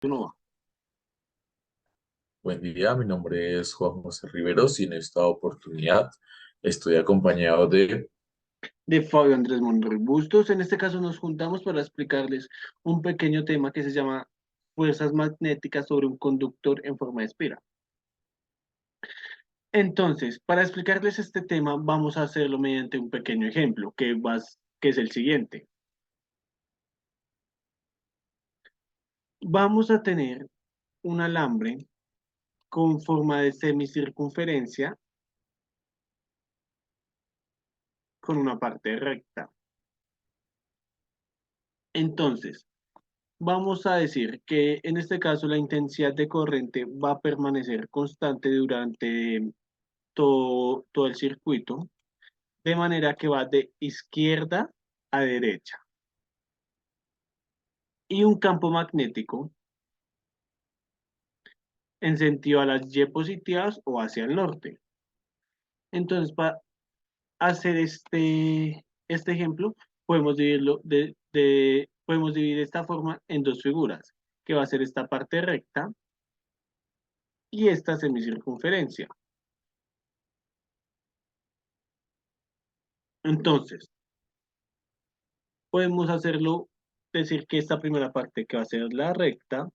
No va. Buen día, mi nombre es Juan José Riveros y en esta oportunidad estoy acompañado de, De Fabio Andrés Monroy Bustos. En este caso nos juntamos para explicarles un pequeño tema que se llama fuerzas magnéticas sobre un conductor en forma de espiral. Entonces, para explicarles este tema, vamos a hacerlo mediante un pequeño ejemplo, que es el siguiente. Vamos a tener un alambre con forma de semicircunferencia con una parte recta. Entonces, vamos a decir que en este caso la intensidad de corriente va a permanecer constante durante todo el circuito, de manera que va de izquierda a derecha. Y un campo magnético en sentido a las Y positivas o hacia el norte. Entonces, para hacer este ejemplo, podemos dividir esta forma en dos figuras, que va a ser esta parte recta y esta semicircunferencia. Entonces, podemos hacerlo, decir que esta primera parte que va a ser la recta,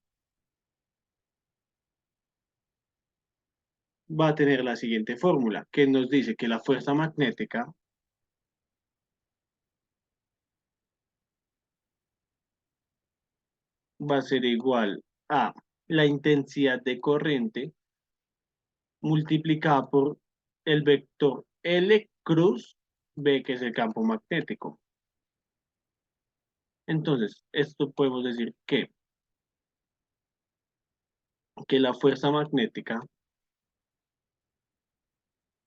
va a tener la siguiente fórmula, que nos dice que la fuerza magnética va a ser igual a la intensidad de corriente multiplicada por el vector L cruz B, que es el campo magnético. Entonces, esto podemos decir que la fuerza magnética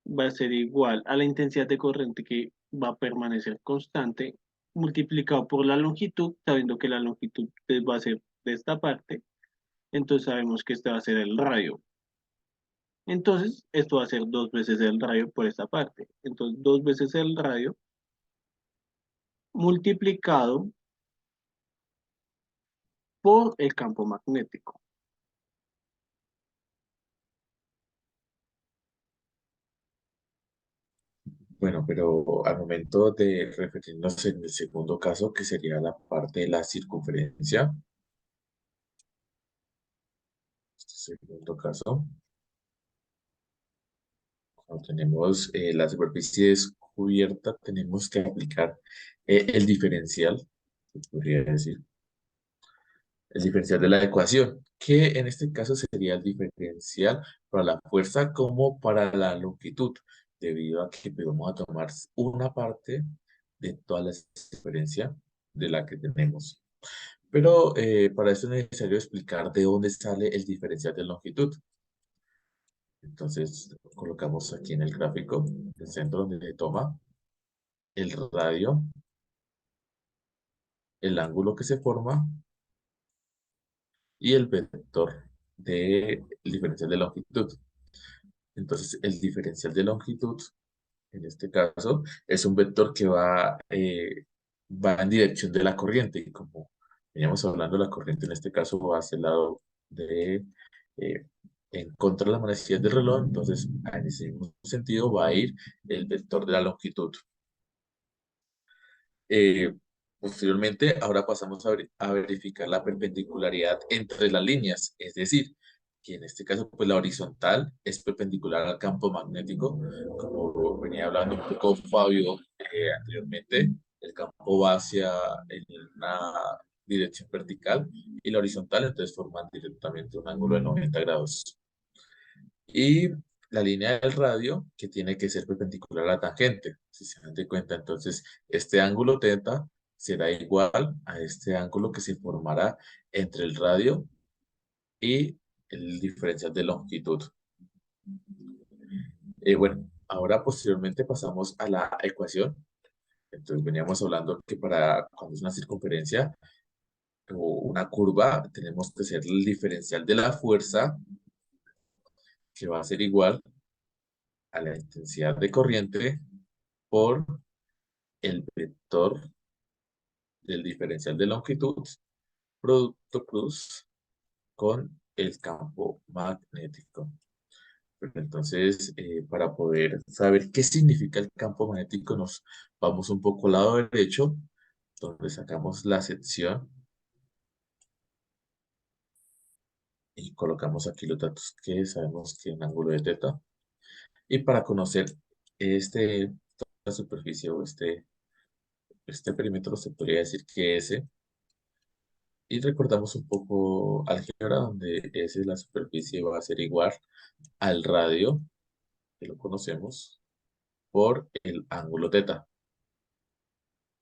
va a ser igual a la intensidad de corriente que va a permanecer constante, multiplicado por la longitud, sabiendo que la longitud va a ser de esta parte, entonces sabemos que este va a ser el radio. Entonces, esto va a ser dos veces el radio por esta parte. Entonces, dos veces el radio multiplicado por el campo magnético. bueno, pero al momento de referirnos en el segundo caso, que sería la parte de la circunferencia, este segundo caso, cuando tenemos la superficie descubierta, tenemos que aplicar el diferencial, se podría decir, el diferencial de la ecuación, que en este caso sería el diferencial para la fuerza como para la longitud, debido a que pues, vamos a tomar una parte de toda la diferencia de la que tenemos. Pero para eso es necesario explicar de dónde sale el diferencial de longitud. Entonces, colocamos aquí en el gráfico el centro donde toma el radio, el ángulo que se forma y el vector del diferencial de longitud. Entonces, el diferencial de longitud, en este caso, es un vector que va en dirección de la corriente. Y como veníamos hablando, la corriente en este caso va hacia el lado eh, en contra de la manecillas del reloj. Entonces, en ese mismo sentido va a ir el vector de la longitud. Eh, Posteriormente, ahora pasamos a verificar la perpendicularidad entre las líneas, es decir, que en este caso, pues la horizontal es perpendicular al campo magnético, como venía hablando un poco Fabio anteriormente, el campo va hacia en una dirección vertical y la horizontal, entonces forman directamente un ángulo de 90 grados. Y la línea del radio, que tiene que ser perpendicular a la tangente, si se dan de cuenta. Entonces, este ángulo teta será igual a este ángulo que se formará entre el radio y el diferencial de longitud. Bueno, ahora posteriormente pasamos a la ecuación. Entonces, veníamos hablando que para cuando es una circunferencia o una curva, tenemos que hacer el diferencial de la fuerza, que va a ser igual a la intensidad de corriente por el vector del diferencial de longitud, producto cruz con el campo magnético. Pero entonces, para poder saber qué significa el campo magnético, nos vamos un poco al lado derecho, donde sacamos la sección y colocamos aquí los datos que sabemos que en ángulo de teta. Y para conocer esta superficie o este perímetro, se podría decir que S, y recordamos un poco álgebra, donde S la superficie va a ser igual al radio, que lo conocemos, por el ángulo teta.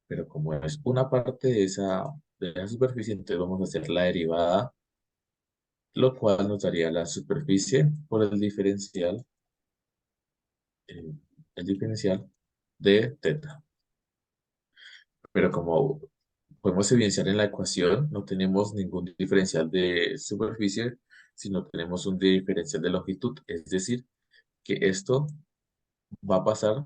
Pero como es una parte de esa superficie, entonces vamos a hacer la derivada, lo cual nos daría la superficie por eh, el diferencial de teta. Pero como podemos evidenciar en la ecuación, no tenemos ningún diferencial de superficie, sino tenemos un diferencial de longitud. Es decir, que esto va a pasar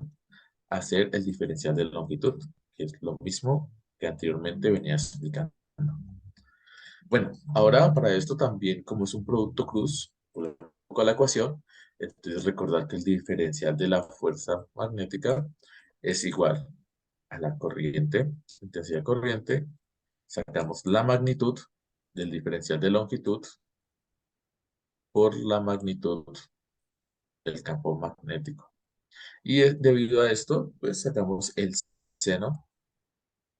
a ser el diferencial de longitud, que es lo mismo que anteriormente venía explicando. Bueno, ahora para esto también, como es un producto cruz, volvemos un poco a la ecuación, entonces recordar que el diferencial de la fuerza magnética es igual a la corriente, intensidad corriente, sacamos la magnitud del diferencial de longitud por la magnitud del campo magnético. Y debido a esto, pues sacamos el seno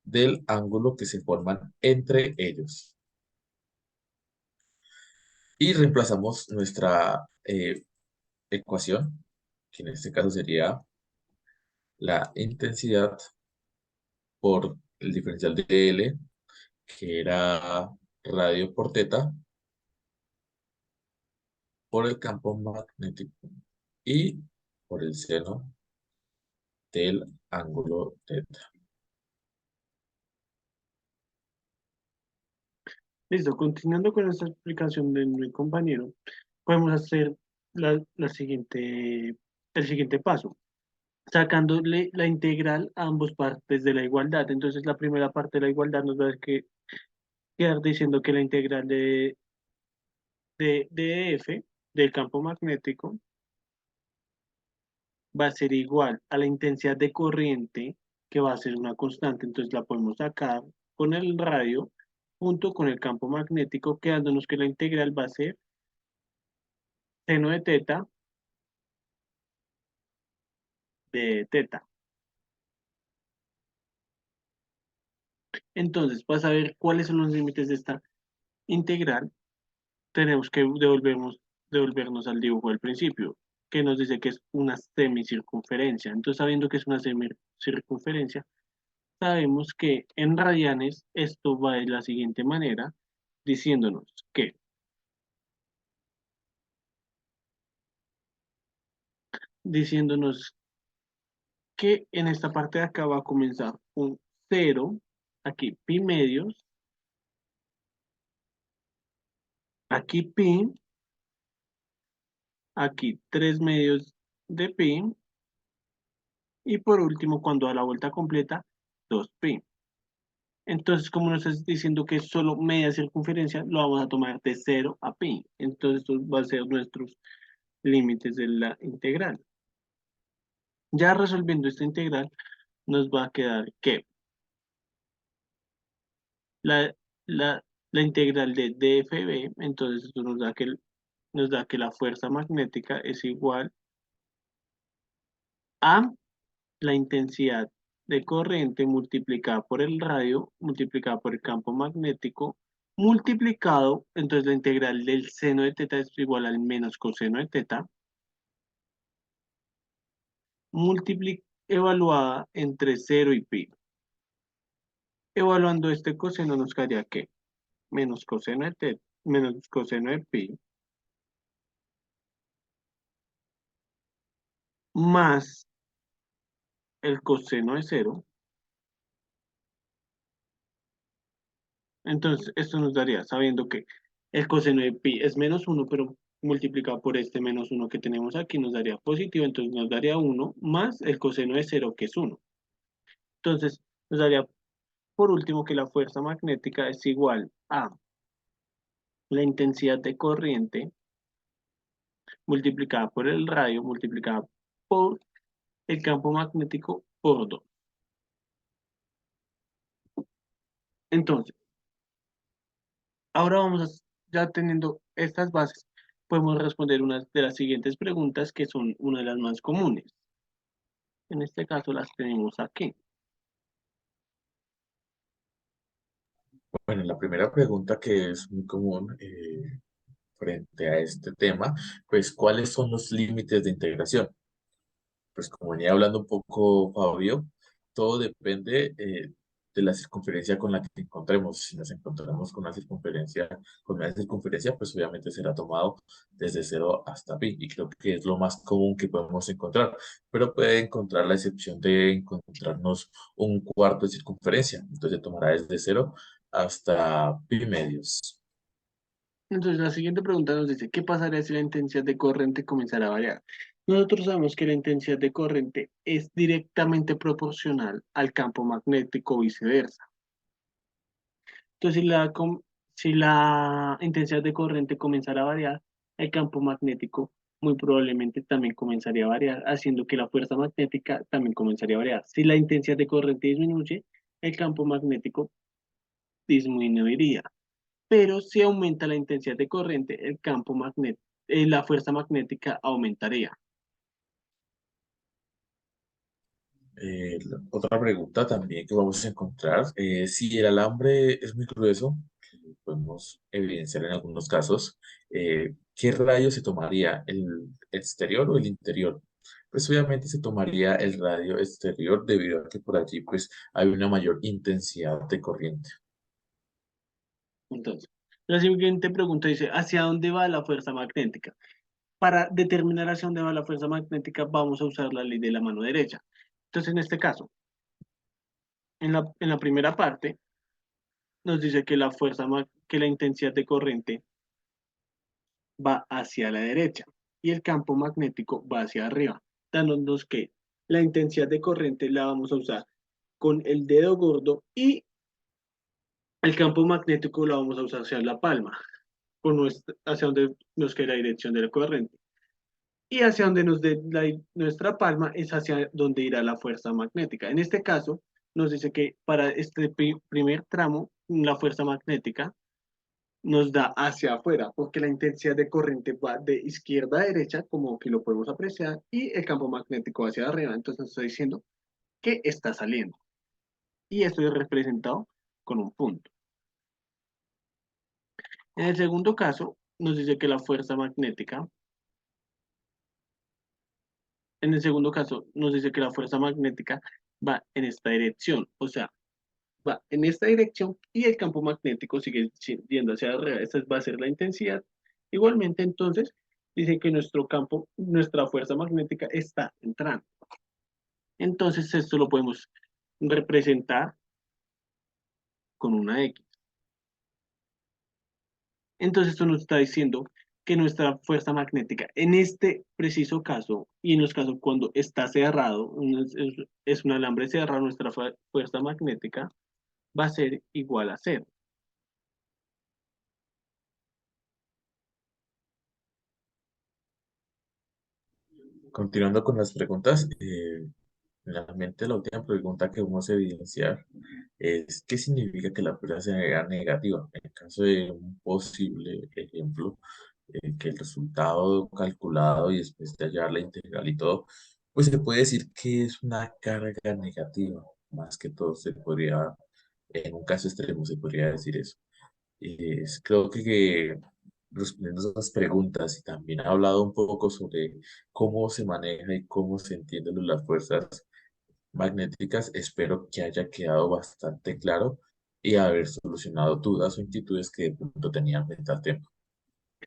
del ángulo que se forman entre ellos. Y reemplazamos nuestra ecuación, que en este caso sería la intensidad por el diferencial de L, que era radio por teta, por el campo magnético y por el seno del ángulo teta. Listo, continuando con esta explicación de mi compañero, podemos hacer el siguiente paso, sacándole la integral a ambas partes de la igualdad. Entonces, la primera parte de la igualdad nos va a quedar diciendo que la integral de F del campo magnético va a ser igual a la intensidad de corriente, que va a ser una constante. Entonces, la podemos sacar con el radio junto con el campo magnético, quedándonos que la integral va a ser seno de teta de teta. Entonces, para saber cuáles son los límites de esta integral, tenemos que devolvernos al dibujo del principio, que nos dice que es una semicircunferencia. Entonces, sabiendo que es una semicircunferencia, sabemos que en radianes esto va de la siguiente manera, diciéndonos que, diciéndonos que en esta parte de acá va a comenzar un cero, aquí pi medios, aquí pi, aquí 3 medios de pi, y por último, cuando da la vuelta completa, 2pi. Entonces, como nos estás diciendo que es solo media circunferencia, lo vamos a tomar de 0 a pi. Entonces, estos van a ser nuestros límites de la integral. Ya resolviendo esta integral, nos va a quedar que la, la integral de dfb, entonces esto nos da que la fuerza magnética es igual a la intensidad de corriente multiplicada por el radio, multiplicada por el campo magnético, multiplicado, entonces la integral del seno de teta es igual al menos coseno de teta, evaluada entre 0 y pi. Evaluando este coseno nos quedaría que menos coseno de teta, menos coseno de pi, más el coseno de 0. Entonces, esto nos daría, sabiendo que el coseno de pi es -1, pero multiplicado por este -1 que tenemos aquí, nos daría positivo, entonces nos daría 1 más el coseno de 0, que es 1. Entonces, nos daría por último que la fuerza magnética es igual a la intensidad de corriente multiplicada por el radio multiplicada por el campo magnético por 2. Entonces, ahora ya teniendo estas bases, podemos responder una de las siguientes preguntas que son una de las más comunes. En este caso las tenemos aquí. Bueno, la primera pregunta que es muy común frente a este tema, pues, ¿cuáles son los límites de integración? Pues como venía hablando un poco Fabio, todo depende de la circunferencia con la que encontremos. Si nos encontramos con una circunferencia, pues obviamente será tomado desde 0 hasta pi, y creo que es lo más común que podemos encontrar, pero puede encontrar la excepción de encontrarnos un cuarto de circunferencia, entonces se tomará desde 0 hasta pi medios. Entonces, la siguiente pregunta nos dice, ¿qué pasaría si la intensidad de corriente comenzara a variar? Nosotros sabemos que la intensidad de corriente es directamente proporcional al campo magnético o viceversa. Entonces, si la intensidad de corriente comenzara a variar, el campo magnético muy probablemente también comenzaría a variar, haciendo que la fuerza magnética también comenzaría a variar. Si la intensidad de corriente disminuye, el campo magnético disminuiría. Pero si aumenta la intensidad de corriente, la fuerza magnética aumentaría. Otra pregunta también que vamos a encontrar, si el alambre es muy grueso, que podemos evidenciar en algunos casos, ¿qué radio se tomaría, el exterior o el interior? Pues obviamente se tomaría el radio exterior debido a que por allí pues hay una mayor intensidad de corriente. Entonces, la siguiente pregunta dice, ¿hacia dónde va la fuerza magnética? Para determinar hacia dónde va la fuerza magnética, vamos a usar la ley de la mano derecha. Entonces, en este caso, en la primera parte, nos dice que que la intensidad de corriente va hacia la derecha y el campo magnético va hacia arriba, dándonos que la intensidad de corriente la vamos a usar con el dedo gordo y el campo magnético lo vamos a usar hacia la palma, hacia donde nos queda la dirección de la corriente. Y hacia donde nos dé nuestra palma es hacia donde irá la fuerza magnética. En este caso, nos dice que para este primer tramo, la fuerza magnética nos da hacia afuera, porque la intensidad de corriente va de izquierda a derecha, como que lo podemos apreciar, y el campo magnético hacia arriba. Entonces nos está diciendo que está saliendo. Y esto es representado con un punto. En el segundo caso, nos dice que la fuerza magnética, en el segundo caso, nos dice que la fuerza magnética va en esta dirección, o sea, va en esta dirección y el campo magnético sigue yendo hacia arriba. Esta va a ser la intensidad. Igualmente, entonces, dice que nuestra fuerza magnética está entrando. Entonces, esto lo podemos representar con una X. Entonces, esto nos está diciendo que nuestra fuerza magnética, en este preciso caso, y en los casos cuando está cerrado, es un alambre cerrado, nuestra fuerza magnética va a ser igual a cero. Continuando con las preguntas, realmente la última pregunta que vamos a evidenciar es ¿qué significa que la fuerza sea negativa? En caso de un posible ejemplo, que el resultado calculado y después de hallar la integral y todo, pues se puede decir que es una carga negativa. Más que todo se podría, en un caso extremo se podría decir eso. Creo que respondiendo a esas preguntas y también ha hablado un poco sobre cómo se maneja y cómo se entienden las fuerzas magnéticas, espero que haya quedado bastante claro y haber solucionado dudas o inquietudes que de pronto tenían frente al tema.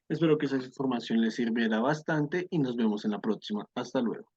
Espero que esa información les sirviera bastante y nos vemos en la próxima. Hasta luego.